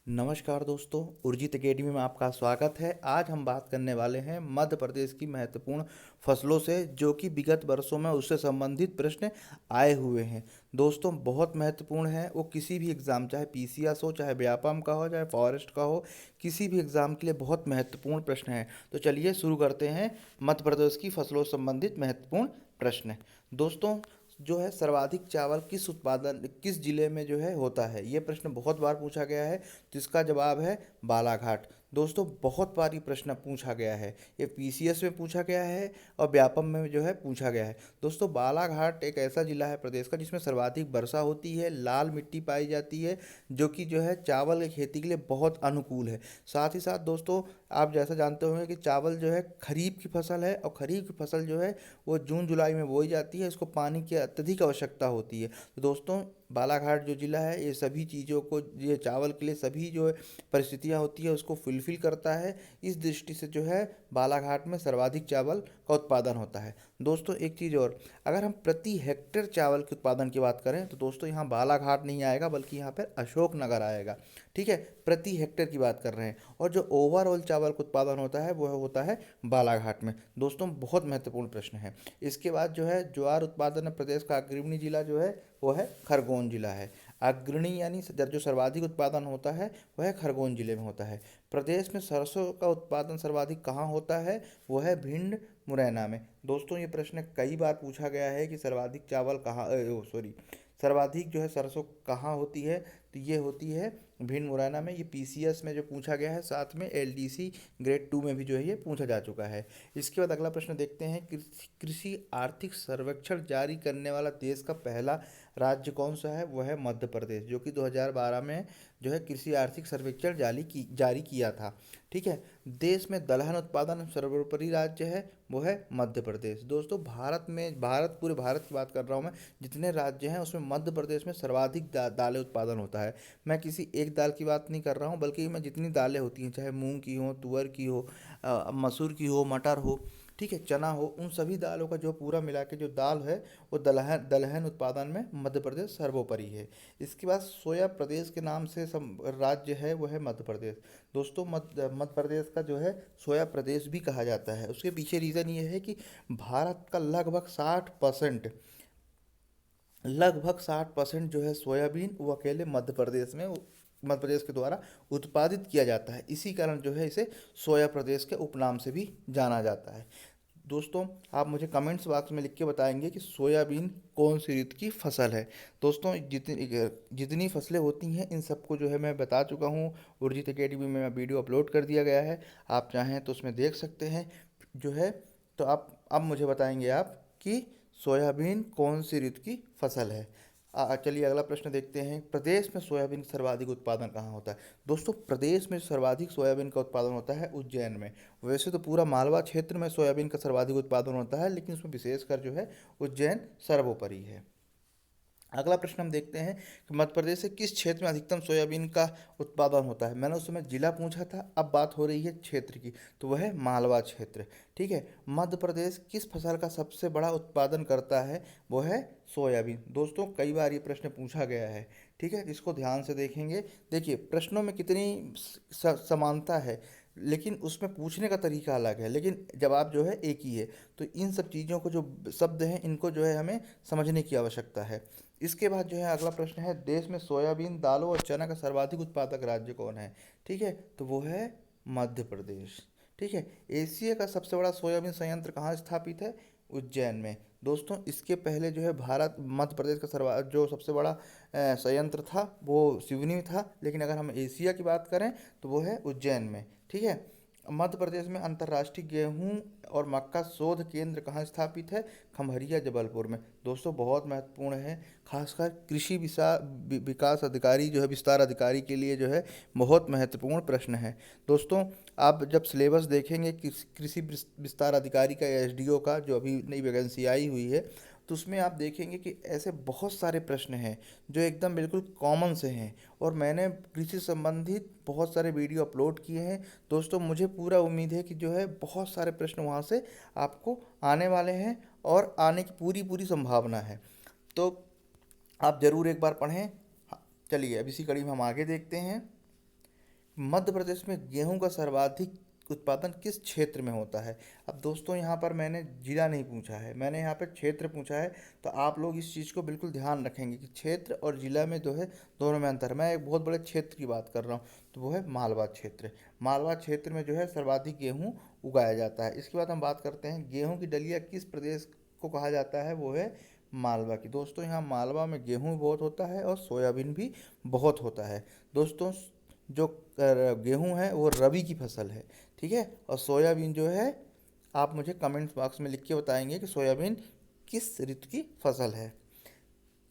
नमस्कार दोस्तों, उर्जित अकेडमी में आपका स्वागत है। आज हम बात करने वाले हैं मध्य प्रदेश की महत्वपूर्ण फसलों से, जो कि विगत वर्षों में उससे संबंधित प्रश्न आए हुए हैं। दोस्तों, बहुत महत्वपूर्ण है। वो किसी भी एग्ज़ाम, चाहे पीसीएस हो, चाहे व्यापम का हो, चाहे फॉरेस्ट का हो, किसी भी एग्ज़ाम के लिए बहुत महत्वपूर्ण प्रश्न है। तो चलिए शुरू करते हैं मध्य प्रदेश की फसलों से संबंधित महत्वपूर्ण प्रश्न। दोस्तों, जो है सर्वाधिक चावल किस जिले में जो है होता है, ये प्रश्न बहुत बार पूछा गया है। तो इसका जवाब है बालाघाट। दोस्तों, बहुत बार ये प्रश्न पूछा गया है। ये पीसीएस में पूछा गया है और व्यापम में जो है पूछा गया है। दोस्तों, बालाघाट एक ऐसा जिला है प्रदेश का जिसमें सर्वाधिक वर्षा होती है, लाल मिट्टी पाई जाती है, जो कि जो है चावल की खेती के लिए बहुत अनुकूल है। साथ ही साथ दोस्तों, आप जैसा जानते होंगे कि चावल जो है खरीफ की फसल है, और खरीफ की फसल जो है वो जून जुलाई में बोई जाती है। इसको पानी की अत्यधिक आवश्यकता होती है। तो दोस्तों, बालाघाट जो ज़िला है, ये सभी चीज़ों को, ये चावल के लिए सभी जो परिस्थितियाँ होती है उसको फुलफिल करता है। इस दृष्टि से जो है बालाघाट में सर्वाधिक चावल का उत्पादन होता है। दोस्तों, एक चीज़ और, अगर हम प्रति हेक्टेयर चावल के उत्पादन की बात करें तो दोस्तों यहाँ बालाघाट नहीं आएगा, बल्कि यहाँ पर अशोकनगर आएगा। ठीक है, प्रति हेक्टेयर की बात कर रहे हैं। और जो ओवरऑल चावल का उत्पादन होता है वह होता है बालाघाट में। दोस्तों, बहुत महत्वपूर्ण प्रश्न है। इसके बाद जो है ज्वार उत्पादन में प्रदेश का अग्रणी जिला जो है वो है खरगोन जिला है। अग्रणी यानी जो सर्वाधिक उत्पादन होता है वह खरगोन जिले में होता है। प्रदेश में सरसों का उत्पादन सर्वाधिक कहाँ होता है, वो है भिंड मुरैना में। दोस्तों, ये प्रश्न कई बार पूछा गया है कि सर्वाधिक चावल कहाँ, सॉरी, सर्वाधिक जो है सरसों कहाँ होती है। तो ये होती है भिंड मुरैना में। ये पीसीएस में जो पूछा गया है, साथ में एलडीसी ग्रेड 2 में भी जो है ये पूछा जा चुका है। इसके बाद अगला प्रश्न देखते हैं। कृषि आर्थिक सर्वेक्षण जारी करने वाला देश का पहला राज्य कौन सा है, वह है मध्य प्रदेश, जो कि 2012 में जो है कृषि आर्थिक सर्वेक्षण जारी किया था। ठीक है, देश में दलहन उत्पादन सर्वोपरि राज्य है, वो है मध्य प्रदेश। दोस्तों, पूरे भारत की बात कर रहा हूँ मैं, जितने राज्य हैं उसमें मध्य प्रदेश में सर्वाधिक दालें उत्पादन होता है। मैं किसी एक दाल की बात नहीं कर रहा हूँ, बल्कि मैं जितनी दालें होती हैं, चाहे मूंग की हो, तुअर की हो, मसूर की हो, मटर हो, ठीक है, चना हो, उन सभी दालों का जो पूरा मिला के जो दाल है, वो दलहन दलहन उत्पादन में मध्य प्रदेश सर्वोपरि है। इसके बाद सोया प्रदेश के नाम से राज्य है, वो है मध्य प्रदेश। दोस्तों, मध्य प्रदेश का जो है सोया प्रदेश भी कहा जाता है। उसके पीछे रीज़न ये है कि भारत का लगभग 60% जो है सोयाबीन वो अकेले मध्य प्रदेश के द्वारा उत्पादित किया जाता है। इसी कारण जो है इसे सोया प्रदेश के उपनाम से भी जाना जाता है। दोस्तों, आप मुझे कमेंट्स बॉक्स में लिख के बताएंगे कि सोयाबीन कौन सी ऋतु की फसल है। दोस्तों, जितनी जितनी फसलें होती हैं इन सबको जो है मैं बता चुका हूँ। उर्जित अकेडमी में वीडियो अपलोड कर दिया गया है, आप चाहें तो उसमें देख सकते हैं जो है। तो आप अब मुझे बताएंगे आप कि सोयाबीन कौन सी ऋतु की फसल है। चलिए अगला प्रश्न देखते हैं। प्रदेश में सोयाबीन का सर्वाधिक उत्पादन कहाँ होता है। दोस्तों, प्रदेश में सर्वाधिक सोयाबीन का उत्पादन होता है उज्जैन में। वैसे तो पूरा मालवा क्षेत्र में सोयाबीन का सर्वाधिक उत्पादन होता है, लेकिन उसमें विशेषकर जो है उज्जैन सर्वोपरि है। अगला प्रश्न हम देखते हैं कि मध्य प्रदेश से किस क्षेत्र में अधिकतम सोयाबीन का उत्पादन होता है। मैंने उस समय जिला पूछा था, अब बात हो रही है क्षेत्र की, तो वह है मालवा क्षेत्र। ठीक है, मध्य प्रदेश किस फसल का सबसे बड़ा उत्पादन करता है, वो है सोयाबीन। दोस्तों, कई बार ये प्रश्न पूछा गया है। ठीक है, इसको ध्यान से देखेंगे। देखिए, प्रश्नों में कितनी समानता है, लेकिन उसमें पूछने का तरीका अलग है, लेकिन जवाब जो है एक ही है। तो इन सब चीज़ों को, जो शब्द हैं, इनको जो है हमें समझने की आवश्यकता है। इसके बाद जो है अगला प्रश्न है, देश में सोयाबीन दालों और चना का सर्वाधिक उत्पादक राज्य कौन है। ठीक है, तो वो है मध्य प्रदेश। ठीक है, एशिया का सबसे बड़ा सोयाबीन संयंत्र कहाँ स्थापित है, उज्जैन में। दोस्तों, इसके पहले जो है मध्य प्रदेश का जो सबसे बड़ा संयंत्र था वो सिवनी में था, लेकिन अगर हम एशिया की बात करें तो वो है उज्जैन में। ठीक है, मध्य प्रदेश में अंतर्राष्ट्रीय गेहूं और मक्का शोध केंद्र कहाँ स्थापित है, खम्हरिया जबलपुर में। दोस्तों, बहुत महत्वपूर्ण है, खासकर कृषि विकास अधिकारी जो है, विस्तार अधिकारी के लिए जो है बहुत महत्वपूर्ण प्रश्न है। दोस्तों, आप जब सिलेबस देखेंगे कृषि विस्तार अधिकारी का या एसडीओ का, जो अभी नई वैकेंसी आई हुई है, तो उसमें आप देखेंगे कि ऐसे बहुत सारे प्रश्न हैं जो एकदम बिल्कुल कॉमन से हैं, और मैंने कृषि संबंधित बहुत सारे वीडियो अपलोड किए हैं। दोस्तों, मुझे पूरा उम्मीद है कि जो है बहुत सारे प्रश्न वहाँ से आपको आने वाले हैं, और आने की पूरी पूरी संभावना है। तो आप ज़रूर एक बार पढ़ें। चलिए अब इसी कड़ी में हम आगे देखते हैं। मध्य प्रदेश में गेहूं का सर्वाधिक उत्पादन किस क्षेत्र में होता है? अब दोस्तों यहाँ पर मैंने जिला नहीं पूछा है, मैंने यहाँ पे क्षेत्र पूछा है। तो आप लोग इस चीज़ को बिल्कुल ध्यान रखेंगे कि क्षेत्र और जिला में जो है दोनों में अंतर है। मैं एक बहुत बड़े क्षेत्र की बात कर रहा हूँ, तो वो है मालवा क्षेत्र। मालवा क्षेत्र में जो है सर्वाधिक गेहूँ उगाया जाता है। इसके बाद हम बात करते हैं गेहूँ की डलिया किस प्रदेश को कहा जाता है, वो है मालवा की। दोस्तों यहाँ मालवा में गेहूँ भी बहुत होता है और सोयाबीन भी बहुत होता है। दोस्तों जो गेहूं है वो रबी की फसल है, ठीक है। और सोयाबीन जो है, आप मुझे कमेंट बॉक्स में लिख के बताएंगे कि सोयाबीन किस ऋतु की फसल है।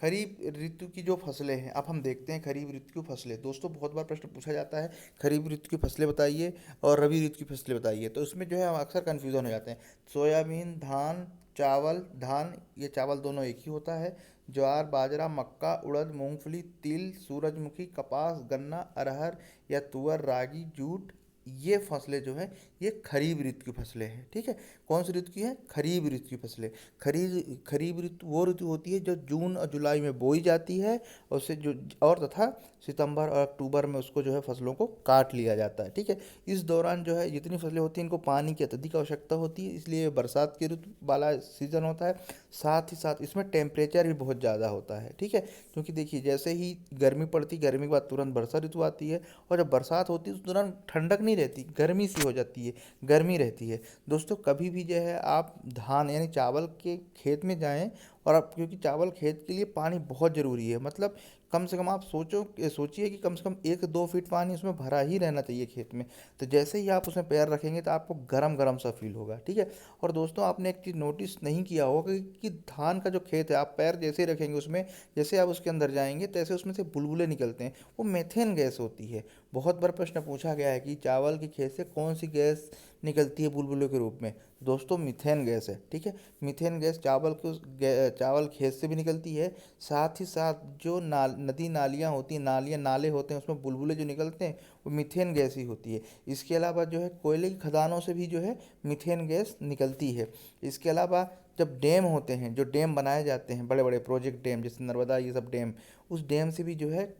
खरीफ ऋतु की जो फसलें हैं, अब हम देखते हैं खरीफ ऋतु की फसलें। दोस्तों बहुत बार प्रश्न पूछा जाता है खरीफ ऋतु की फसलें बताइए और रबी ऋतु की फसलें बताइए, तो उसमें जो है हम अक्सर कन्फ्यूज़न हो जाते हैं। सोयाबीन, धान, चावल, धान ये चावल दोनों एक ही होता है। ज्वार, बाजरा, मक्का, उड़द, मूंगफली, तिल, सूरजमुखी, कपास, गन्ना, अरहर या तुअर, रागी, जूट, ये फसलें जो हैं ये खरीफ ऋतु की फसलें हैं, ठीक है। कौन सी ऋतु की है? खरीफ ऋतु की फसलें। खरीफ ऋतु वो ऋतु होती है जो जून और जुलाई में बोई जाती है, और उससे जो और तथा सितंबर और अक्टूबर में उसको जो है फसलों को काट लिया जाता है, ठीक है। इस दौरान जो है जितनी फसलें होती हैं इनको पानी की अत्यधिक आवश्यकता होती है, इसलिए ये बरसात की ऋतु वाला सीजन होता है। साथ ही साथ इसमें टेम्परेचर भी बहुत ज़्यादा होता है, ठीक है। क्योंकि देखिए जैसे ही गर्मी पड़ती, गर्मी के बाद तुरंत वर्षा ऋतु आती है, और जब बरसात होती है तो तुरंत ठंडक नहीं रहती, गर्मी सी हो जाती है, गर्मी रहती है। दोस्तों कभी भी जो है आप धान यानी चावल के खेत में जाएं, और आप, क्योंकि चावल खेत के लिए पानी बहुत ज़रूरी है, मतलब कम से कम आप सोचिए कि कम से कम 1-2 फीट पानी उसमें भरा ही रहना चाहिए खेत में। तो जैसे ही आप उसमें पैर रखेंगे तो आपको गरम गरम सा फील होगा, ठीक है। और दोस्तों आपने एक चीज़ नोटिस नहीं किया होगा कि धान का जो खेत है, आप पैर जैसे ही रखेंगे उसमें, जैसे आप उसके अंदर जाएंगे तैसे उसमें से बुलबुले निकलते हैं, वो मेथेन गैस होती है। बहुत बार प्रश्न पूछा गया है कि चावल की खेत से कौन सी गैस निकलती है बुलबुले के रूप में? दोस्तों मीथेन गैस है, ठीक है। मीथेन गैस चावल खेत से भी निकलती है। साथ ही साथ जो नदी नालियाँ होती हैं, नालियाँ नाले होते हैं, उसमें बुलबुले जो निकलते हैं वो मीथेन गैस ही होती है। इसके अलावा जो है कोयले की खदानों से भी जो है मीथेन गैस निकलती है। इसके अलावा जब डैम होते हैं, जो डैम बनाए जाते हैं, बड़े बड़े प्रोजेक्ट डैम जैसे नर्मदा, ये सब डैम, उस डैम से भी जो है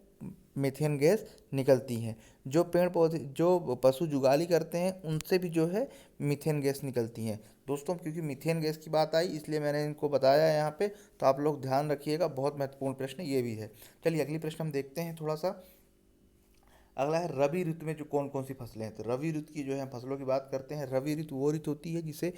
मीथेन गैस निकलती हैं। जो पेड़ पौधे, जो पशु जुगाली करते हैं, उनसे भी जो है मीथेन गैस निकलती हैं। दोस्तों क्योंकि मीथेन गैस की बात आई इसलिए मैंने इनको बताया है यहाँ पे, तो आप लोग ध्यान रखिएगा, बहुत महत्वपूर्ण प्रश्न ये भी है। चलिए अगली प्रश्न हम देखते हैं थोड़ा सा। अगला है रबी ऋतु में जो कौन कौन सी फसलें हैं। तो रबी ऋतु की जो है फसलों की बात करते हैं। रबी ऋतु वो ऋतु होती है जिसे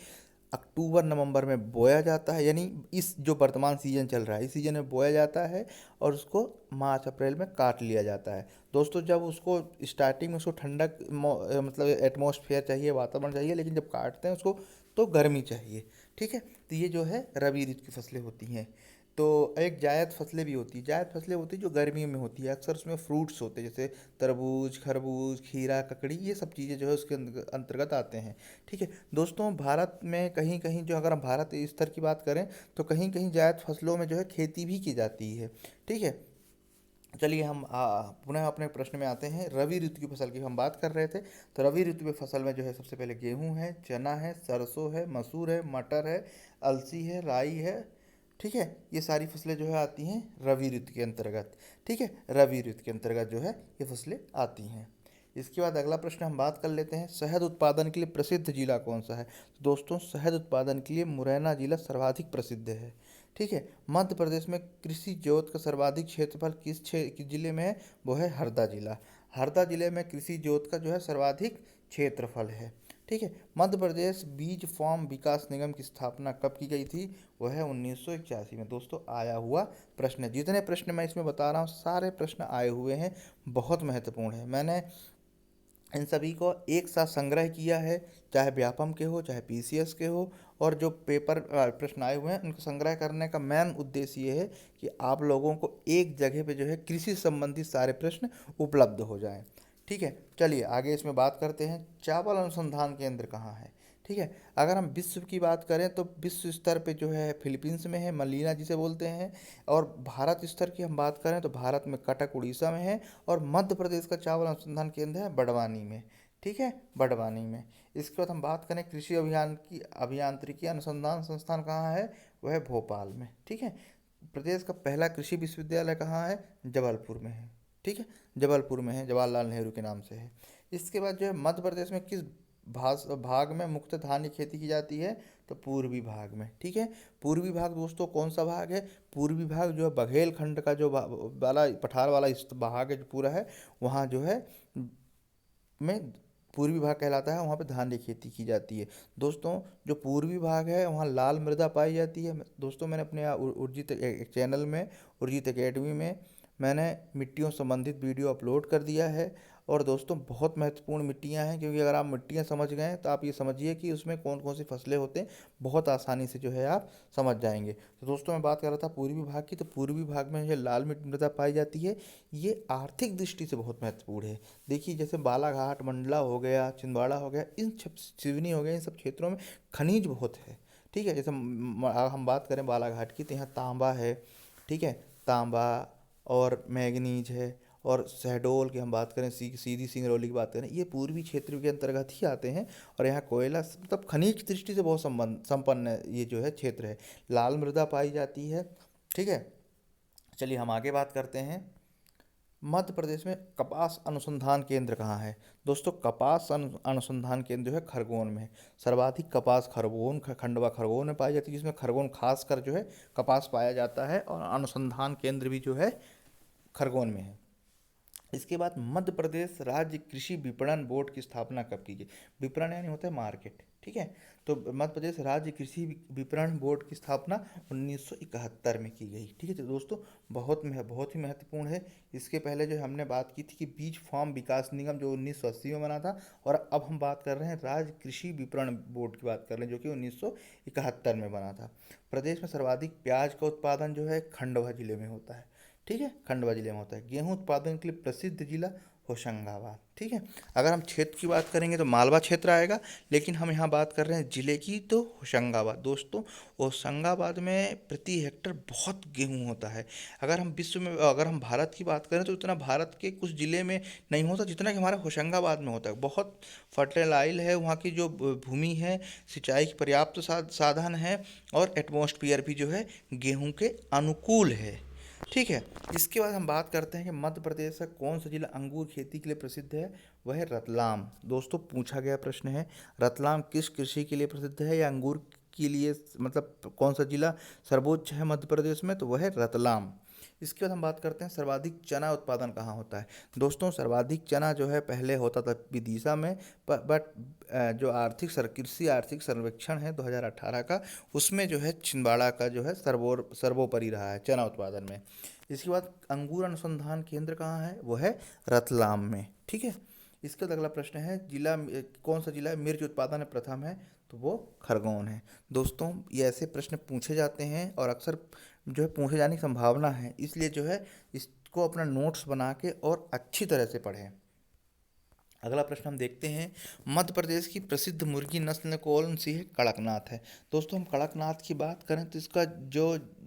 अक्टूबर नवंबर में बोया जाता है, यानी इस जो वर्तमान सीजन चल रहा है इस सीजन में बोया जाता है, और उसको मार्च अप्रैल में काट लिया जाता है। दोस्तों जब उसको स्टार्टिंग में उसको ठंडक मतलब एटमॉस्फेयर चाहिए, वातावरण चाहिए, लेकिन जब काटते हैं उसको तो गर्मी चाहिए, ठीक है। तो ये जो है रबी ऋतु की फसलें होती हैं। तो एक जायद फसलें भी होती है। जायद फसलें होती है जो गर्मियों में होती है, अक्सर उसमें फ्रूट्स होते हैं जैसे तरबूज, खरबूज, खीरा, ककड़ी, ये सब चीज़ें जो है उसके अंतर्गत आते हैं, ठीक है। दोस्तों भारत में कहीं कहीं जो, अगर हम भारत स्तर की बात करें तो कहीं कहीं जायद फसलों में जो है खेती भी की जाती है, ठीक है। चलिए हम पुनः अपने प्रश्न में आते हैं। रबी ऋतु की फसल की हम बात कर रहे थे। तो रबी ऋतु में फसल में जो है सबसे पहले गेहूं है, चना है, सरसों है, मसूर है, मटर है, अलसी है, राई है, ठीक है। ये सारी फसलें जो है आती हैं रबी ऋतु के अंतर्गत, ठीक है। रबी ऋतु के अंतर्गत जो है ये फसलें आती हैं। इसके बाद अगला प्रश्न हम बात कर लेते हैं, शहद उत्पादन के लिए प्रसिद्ध जिला कौन सा है। तो दोस्तों शहद उत्पादन के लिए मुरैना जिला सर्वाधिक प्रसिद्ध है, ठीक है। मध्य प्रदेश में कृषि जोत का सर्वाधिक क्षेत्रफल किस जिले में है? वो है हरदा जिला। हरदा जिले में कृषि जोत का जो है सर्वाधिक क्षेत्रफल है, ठीक है। मध्य प्रदेश बीज फार्म विकास निगम की स्थापना कब की गई थी? वह है 1981 में। दोस्तों आया हुआ प्रश्न है। जितने प्रश्न मैं इसमें बता रहा हूँ सारे प्रश्न आए हुए हैं, बहुत महत्वपूर्ण है। मैंने इन सभी को एक साथ संग्रह किया है, चाहे व्यापम के हो चाहे पीसीएस के हो, और जो पेपर प्रश्न आए हुए हैं उनको संग्रह करने का मेन उद्देश्य ये है कि आप लोगों को एक जगह पे जो है कृषि संबंधित सारे प्रश्न उपलब्ध हो जाएं, ठीक है। चलिए आगे इसमें बात करते हैं, चावल अनुसंधान केंद्र कहाँ है, ठीक है। अगर हम विश्व की बात करें तो विश्व स्तर पे जो है फिलीपींस में है, मलीना जिसे बोलते हैं। और भारत स्तर की हम बात करें तो भारत में कटक उड़ीसा में है, और मध्य प्रदेश का चावल अनुसंधान केंद्र है बड़वानी में, ठीक है, बड़वानी में। इसके बाद हम बात करें कृषि अभियांत्रिकी अनुसंधान संस्थान कहाँ है? वह है भोपाल में, ठीक है। प्रदेश का पहला कृषि विश्वविद्यालय कहाँ है? जबलपुर में है, ठीक है, जबलपुर में है, जवाहरलाल नेहरू के नाम से है। इसके बाद जो है मध्य प्रदेश में किस भाग में मुख्य धान की खेती की जाती है, तो पूर्वी भाग में। ठीक है, पूर्वी भाग दोस्तों कौन सा भाग है, पूर्वी भाग जो है बघेलखंड का जो वाला पठार वाला इस भाग है जो पूरा है, वहाँ जो है में पूर्वी भाग कहलाता है, वहाँ पे धान की खेती की जाती है। दोस्तों जो पूर्वी भाग है वहाँ लाल मृदा पाई जाती है। दोस्तों मैंने अपने उर्जित एक चैनल में, उर्जित एकेडमी में मैंने मिट्टियों संबंधित वीडियो अपलोड कर दिया है। और दोस्तों बहुत महत्वपूर्ण मिट्टियाँ हैं, क्योंकि अगर आप मिट्टियाँ समझ गए तो आप ये समझिए कि उसमें कौन कौन सी फसलें होते हैं, बहुत आसानी से जो है आप समझ जाएंगे। तो दोस्तों मैं बात कर रहा था पूर्वी भाग की, तो पूर्वी भाग में ये लाल मृदा पाई जाती है। ये आर्थिक दृष्टि से बहुत महत्वपूर्ण है। देखिए जैसे बालाघाट, मंडला हो गया, छिंदवाड़ा हो गया, इन सिवनी हो गया, इन सब क्षेत्रों में खनिज बहुत है। ठीक है, जैसे हम बात करें बालाघाट की, तो यहाँ तांबा है। ठीक है, तांबा और मैग्नीज है। और शहडोल की हम बात करें, सीधी सिंगरौली की बात करें, ये पूर्वी क्षेत्र के अंतर्गत ही आते हैं। और यहाँ कोयला मतलब खनिज दृष्टि से बहुत संपन्न ये जो है क्षेत्र है। लाल मृदा पाई जाती है। ठीक है, चलिए हम आगे बात करते हैं। मध्य प्रदेश में कपास अनुसंधान केंद्र कहाँ है। दोस्तों कपास अनुसंधान केंद्र जो है खरगोन में है। सर्वाधिक कपास खरगोन खंडवा खरगोन में पाई जाती है, जिसमें खरगोन खासकर जो है कपास पाया जाता है, और अनुसंधान केंद्र भी जो है खरगोन में है। इसके बाद मध्य प्रदेश राज्य कृषि विपणन बोर्ड की स्थापना कब की गई। विपणन यानी होता है मार्केट। ठीक है, तो मध्य प्रदेश राज्य कृषि विपणन बोर्ड की स्थापना 1971 में की गई। ठीक है, तो दोस्तों बहुत ही महत्वपूर्ण है। इसके पहले जो हमने बात की थी कि बीज फार्म विकास निगम जो 1980 में बना था, और अब हम बात कर रहे हैं राज्य कृषि विपणन बोर्ड की बात कर रहे हैं, जो कि 1971 में बना था। प्रदेश में सर्वाधिक प्याज का उत्पादन जो है खंडवा जिले में होता है। ठीक है, खंडवा जिले में होता है। गेहूं उत्पादन के लिए प्रसिद्ध जिला होशंगाबाद। ठीक है, अगर हम क्षेत्र की बात करेंगे तो मालवा क्षेत्र आएगा, लेकिन हम यहाँ बात कर रहे हैं जिले की, तो होशंगाबाद। दोस्तों होशंगाबाद में प्रति हेक्टर बहुत गेहूं होता है। अगर हम भारत की बात करें तो इतना भारत के कुछ जिले में नहीं होता जितना कि हमारे होशंगाबाद में होता है। बहुत फर्टाइल है वहाँ की जो भूमि है, सिंचाई की पर्याप्त साधन है, और एटमॉस्फेयर भी जो है गेहूं के अनुकूल है। ठीक है, इसके बाद हम बात करते हैं कि मध्य प्रदेश का कौन सा जिला अंगूर खेती के लिए प्रसिद्ध है। वह है रतलाम। दोस्तों पूछा गया प्रश्न है, रतलाम किस कृषि के लिए प्रसिद्ध है, या अंगूर के लिए, मतलब कौन सा जिला सर्वोच्च है मध्य प्रदेश में, तो वह है रतलाम। इसके बाद हम बात करते हैं सर्वाधिक चना उत्पादन कहाँ होता है। दोस्तों सर्वाधिक चना जो है पहले होता था विदिशा में, बट जो कृषि आर्थिक सर्वेक्षण है 2018 का, उसमें जो है छिंदवाड़ा का जो है सर्वोपरि रहा है चना उत्पादन में। इसके बाद अंगूर अनुसंधान केंद्र कहाँ है, वो है रतलाम में। ठीक है, इसका अगला प्रश्न है कौन सा जिला मिर्च उत्पादन में प्रथम है, तो वो खरगोन है। दोस्तों ये ऐसे प्रश्न पूछे जाते हैं और अक्सर जो है पूछे जाने की संभावना है, इसलिए जो है इसको अपना नोट्स बना के और अच्छी तरह से पढ़ें। अगला प्रश्न हम देखते हैं, मध्य प्रदेश की प्रसिद्ध मुर्गी नस्ल कौन सी है। कड़कनाथ है। दोस्तों हम कड़कनाथ की बात करें तो इसका जो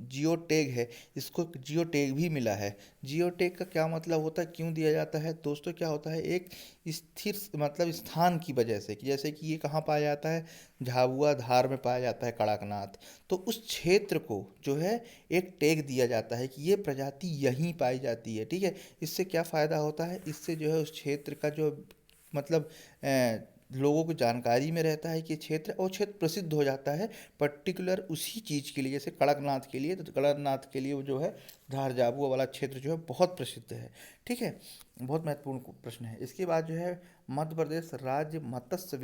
जियो टैग है, इसको जियो टैग भी मिला है। जियो टैग का क्या मतलब होता है, क्यों दिया जाता है। दोस्तों क्या होता है, एक स्थिर मतलब स्थान की वजह से, कि जैसे कि ये कहाँ पाया जाता है, झाबुआ धार में पाया जाता है कड़कनाथ, तो उस क्षेत्र को जो है एक टैग दिया जाता है कि ये प्रजाति यहीं पाई जाती है। ठीक है, इससे क्या फ़ायदा होता है, इससे जो है उस क्षेत्र का जो मतलब लोगों को जानकारी में रहता है कि क्षेत्र प्रसिद्ध हो जाता है पर्टिकुलर उसी चीज़ के लिए। जैसे कड़कनाथ के लिए, तो कड़कनाथ के लिए वो जो है धार झाबुआ वाला क्षेत्र जो है बहुत प्रसिद्ध है। ठीक है, बहुत महत्वपूर्ण प्रश्न है। इसके बाद जो है मध्य प्रदेश राज्य मत्स्य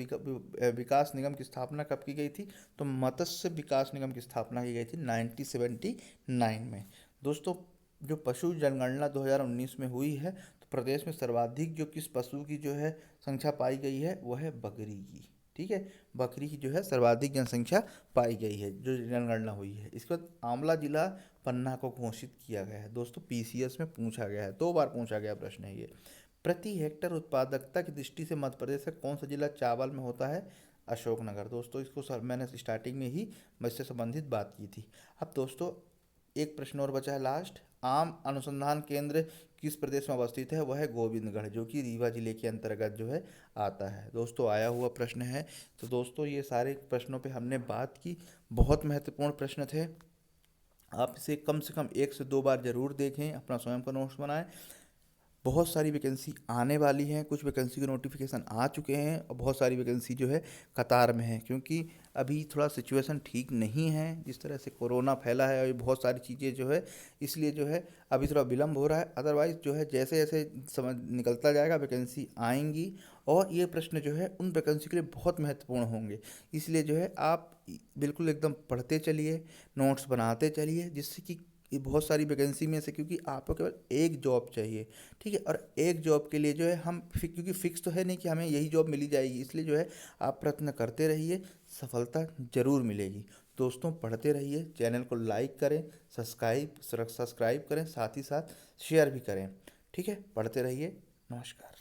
विकास निगम की स्थापना कब की गई थी, तो मत्स्य विकास निगम की स्थापना की गई थी 1979 में। दोस्तों जो पशु जनगणना 2019 में हुई है, तो प्रदेश में सर्वाधिक जो किस पशु की जो है संख्या पाई गई है, वह है बकरी की। ठीक है, बकरी की जो है सर्वाधिक जनसंख्या पाई गई है जो जनगणना हुई है। इसके बाद आंवला जिला पन्ना को घोषित किया गया है। दोस्तों पीसीएस में पूछा गया है, 2 बार पूछा गया प्रश्न है ये। प्रति हेक्टर उत्पादकता की दृष्टि से मध्य प्रदेश का कौन सा जिला चावल में होता है। अशोकनगर। दोस्तों इसको मैंने स्टार्टिंग में ही इससे संबंधित बात की थी। अब दोस्तों एक प्रश्न और बचा है लास्ट, आम अनुसंधान केंद्र किस प्रदेश में अवस्थित है, वह है गोविंदगढ़, जो कि रीवा जिले के अंतर्गत जो है आता है। दोस्तों आया हुआ प्रश्न है। तो दोस्तों ये सारे प्रश्नों पे हमने बात की, बहुत महत्वपूर्ण प्रश्न थे। आप इसे कम से कम 1 से 2 बार जरूर देखें, अपना स्वयं का नोट्स बनाएं। बहुत सारी वैकेंसी आने वाली हैं, कुछ वैकेंसी के नोटिफिकेशन आ चुके हैं और बहुत सारी वैकेंसी जो है कतार में है, क्योंकि अभी थोड़ा सिचुएशन ठीक नहीं है, जिस तरह से कोरोना फैला है और ये बहुत सारी चीज़ें जो है, इसलिए जो है अभी थोड़ा विलम्ब हो रहा है। अदरवाइज़ जो है जैसे जैसे समय निकलता जाएगा वैकेंसी आएंगी, और ये प्रश्न जो है उन वैकेंसी के लिए बहुत महत्वपूर्ण होंगे। इसलिए जो है आप बिल्कुल एकदम पढ़ते चलिए, नोट्स बनाते चलिए, जिससे कि ये बहुत सारी वैकेंसी में से, क्योंकि आपको केवल एक जॉब चाहिए, ठीक है, और एक जॉब के लिए जो है क्योंकि फिक्स तो है नहीं कि हमें यही जॉब मिली जाएगी, इसलिए जो है आप प्रयत्न करते रहिए, सफलता जरूर मिलेगी। दोस्तों पढ़ते रहिए, चैनल को लाइक करें, सब्सक्राइब करें, साथ ही साथ शेयर भी करें। ठीक है, पढ़ते रहिए। नमस्कार।